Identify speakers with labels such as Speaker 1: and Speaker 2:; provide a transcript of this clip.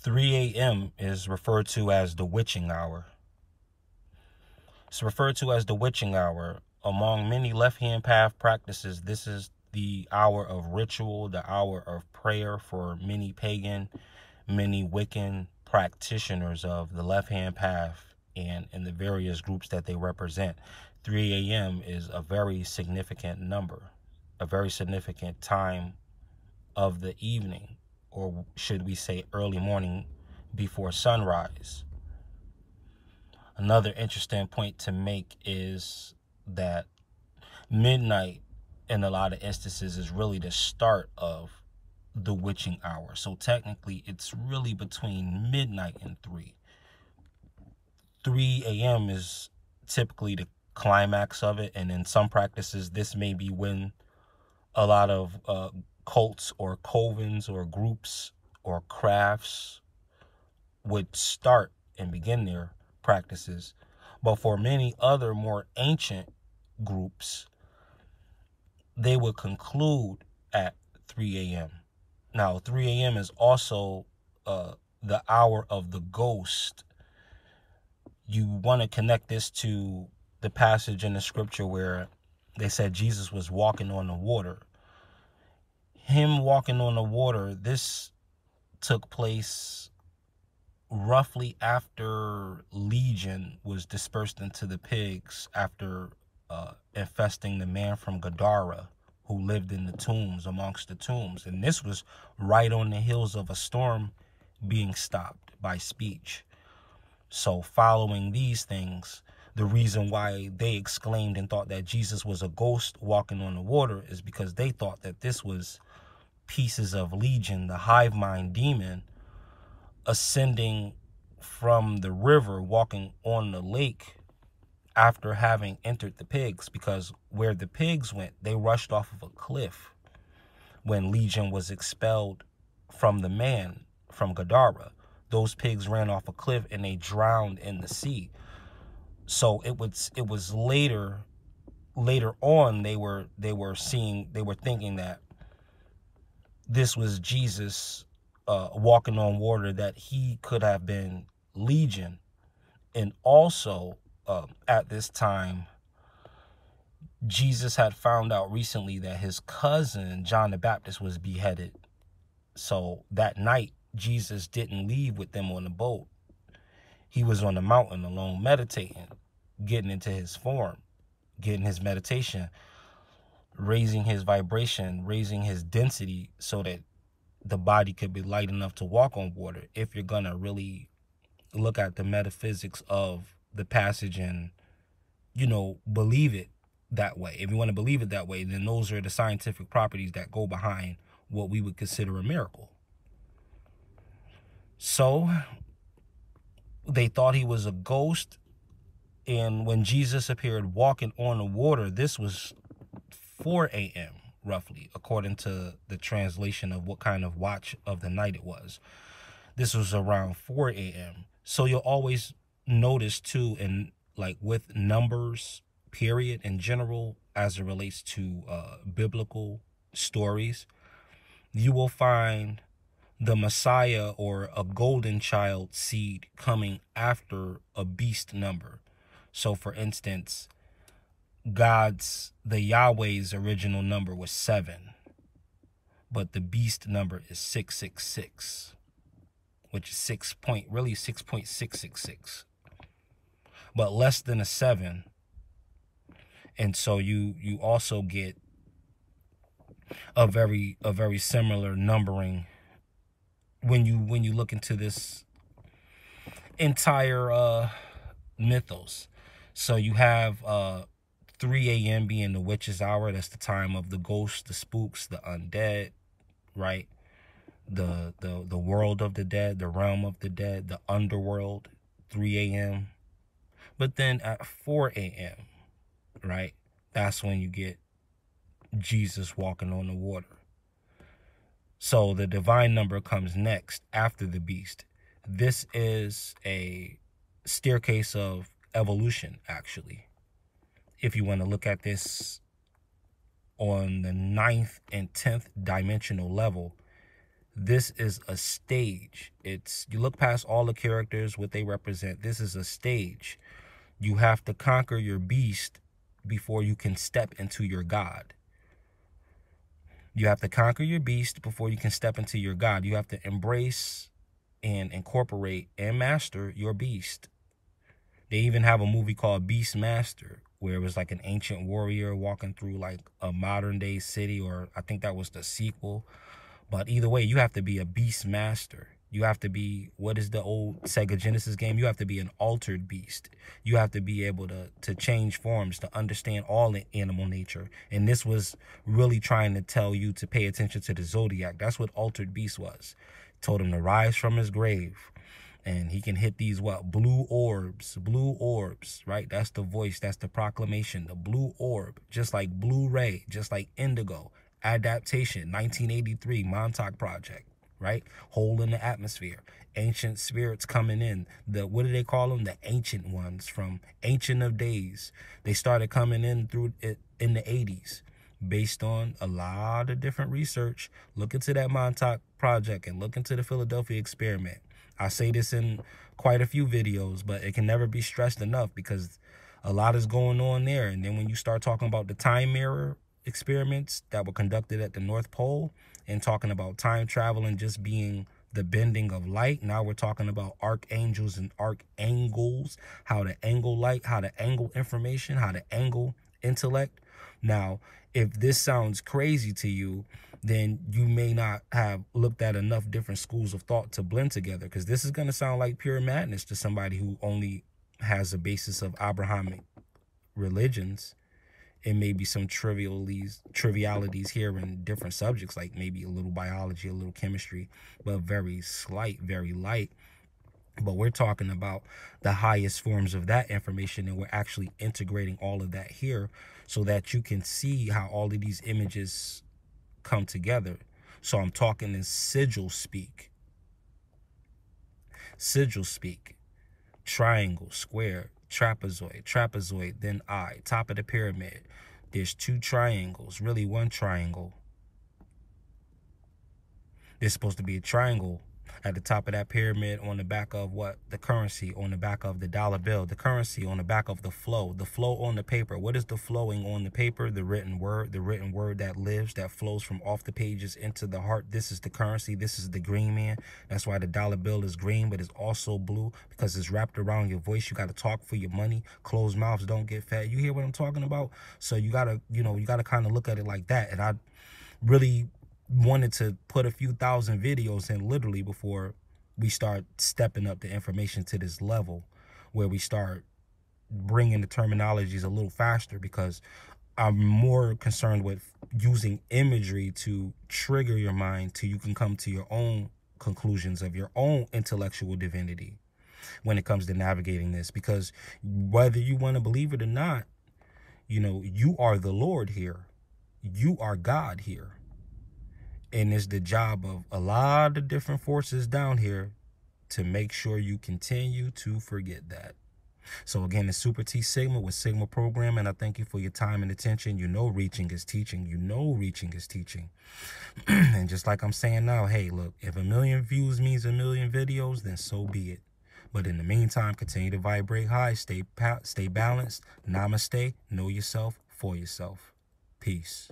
Speaker 1: 3 a.m. is referred to as the witching hour. It's referred to as the witching hour. Among many left-hand path practices, this is the hour of ritual, the hour of prayer for many pagan, many Wiccan practitioners of the left-hand path and in the various groups that they represent. 3 a.m. is a very significant number, a very significant time of the evening, or should we say early morning before sunrise. Another interesting point to make is that midnight in a lot of instances is really the start of the witching hour. So technically it's really between midnight and 3. 3 a.m. is typically the climax of it, and in some practices this may be when a lot of cults or covens or groups or crafts would start and begin their practices. But for many other more ancient groups, they would conclude at 3 a.m. Now, 3 a.m. is also the hour of the ghost. You want to connect this to the passage in the scripture where they said Jesus was walking on the water. Him walking on the water, this took place roughly after Legion was dispersed into the pigs after infesting the man from Gadara who lived in the tombs, amongst the tombs. And this was right on the heels of a storm being stopped by speech. So following these things, the reason why they exclaimed and thought that Jesus was a ghost walking on the water is because they thought that this was pieces of Legion, the hive mind demon, ascending from the river, walking on the lake after having entered the pigs, because where the pigs went, they rushed off of a cliff when Legion was expelled from the man from Gadara. Those pigs ran off a cliff and they drowned in the sea. So it was later on they were thinking that this was Jesus walking on water, that he could have been Legion. And also at this time, Jesus had found out recently that his cousin John the Baptist was beheaded. So that night Jesus didn't leave with them on the boat. He was on the mountain alone, meditating, getting into his form, getting his meditation, raising his vibration, raising his density so that the body could be light enough to walk on water. If you're going to really look at the metaphysics of the passage and, believe it that way. If you want to believe it that way, then those are the scientific properties that go behind what we would consider a miracle. So they thought he was a ghost. And when Jesus appeared walking on the water, this was 4 a.m. roughly, according to the translation of what kind of watch of the night it was. This was around 4 a.m. So you'll always notice too, in like with numbers, period, in general, as it relates to biblical stories, you will find the Messiah or a golden child seed coming after a beast number. So for instance, the Yahweh's original number was 7, but the beast number is 666, which is 6.666, but less than a 7. And so you also get a very similar numbering when you look into this entire mythos. So you have 3 a.m. being the witch's hour. That's the time of the ghosts, the spooks, the undead, right? The world of the dead, the realm of the dead, the underworld, 3 a.m. But then at 4 a.m., right, that's when you get Jesus walking on the water. So the divine number comes next after the beast. This is a staircase of evolution, actually. If you want to look at this on the 9th and 10th dimensional level, This is a stage. You look past all the characters, what they represent. This is a stage. You have to conquer your beast before you can step into your God. You have to conquer your beast before you can step into your God. You have to embrace and incorporate and master your beast. They even have a movie called Beast Master, where it was like an ancient warrior walking through like a modern day city, or I think that was the sequel. But either way, you have to be a beast master. You have to be, what is the old Sega Genesis game? You have to be an altered beast. You have to be able to change forms, to understand all the animal nature. And this was really trying to tell you to pay attention to the Zodiac. That's what altered beast was. Told him to rise from his grave. And he can hit these, what, blue orbs, right? That's the voice, that's the proclamation, the blue orb, just like Blu-ray, just like Indigo, adaptation, 1983, Montauk Project, right? Hole in the atmosphere, ancient spirits coming in, what do they call them? The ancient ones from Ancient of Days. They started coming in through it in the 80s. Based on a lot of different research. Look into that Montauk Project and look into the Philadelphia experiment. I say this in quite a few videos, but it can never be stressed enough because a lot is going on there. And then when you start talking about the time mirror experiments that were conducted at the North Pole and talking about time travel and just being the bending of light, now we're talking about archangels and archangles, how to angle light, how to angle information, how to angle intellect. Now, if this sounds crazy to you, then you may not have looked at enough different schools of thought to blend together, because this is going to sound like pure madness to somebody who only has a basis of Abrahamic religions and maybe some trivialities here in different subjects, like maybe a little biology, a little chemistry, but very slight, very light. But we're talking about the highest forms of that information, and we're actually integrating all of that here so that you can see how all of these images come together. So I'm talking in sigil speak. Sigil speak. Triangle, square, trapezoid, then eye, top of the pyramid. There's two triangles, really one triangle. There's supposed to be a triangle at the top of that pyramid on the back of what? The currency, on the back of the dollar bill, the currency on the back of the flow on the paper. What is the flowing on the paper? The written word that lives, that flows from off the pages into the heart. This is the currency. This is the green man. That's why the dollar bill is green, but it's also blue because it's wrapped around your voice. You got to talk for your money. Closed mouths don't get fat. You hear what I'm talking about? So you got to kind of look at it like that. And I really wanted to put a few thousand videos in literally before we start stepping up the information to this level where we start bringing the terminologies a little faster, because I'm more concerned with using imagery to trigger your mind till you can come to your own conclusions of your own intellectual divinity when it comes to navigating this. Because whether you want to believe it or not, you are the Lord here. You are God here. And it's the job of a lot of different forces down here to make sure you continue to forget that. So again, it's Super T Sigma with Sigma Program, and I thank you for your time and attention. Reaching is teaching. Reaching is teaching. And just like I'm saying now, hey, look, if 1 million views means 1 million videos, then so be it. But in the meantime, continue to vibrate high, stay balanced. Namaste. Know yourself for yourself. Peace.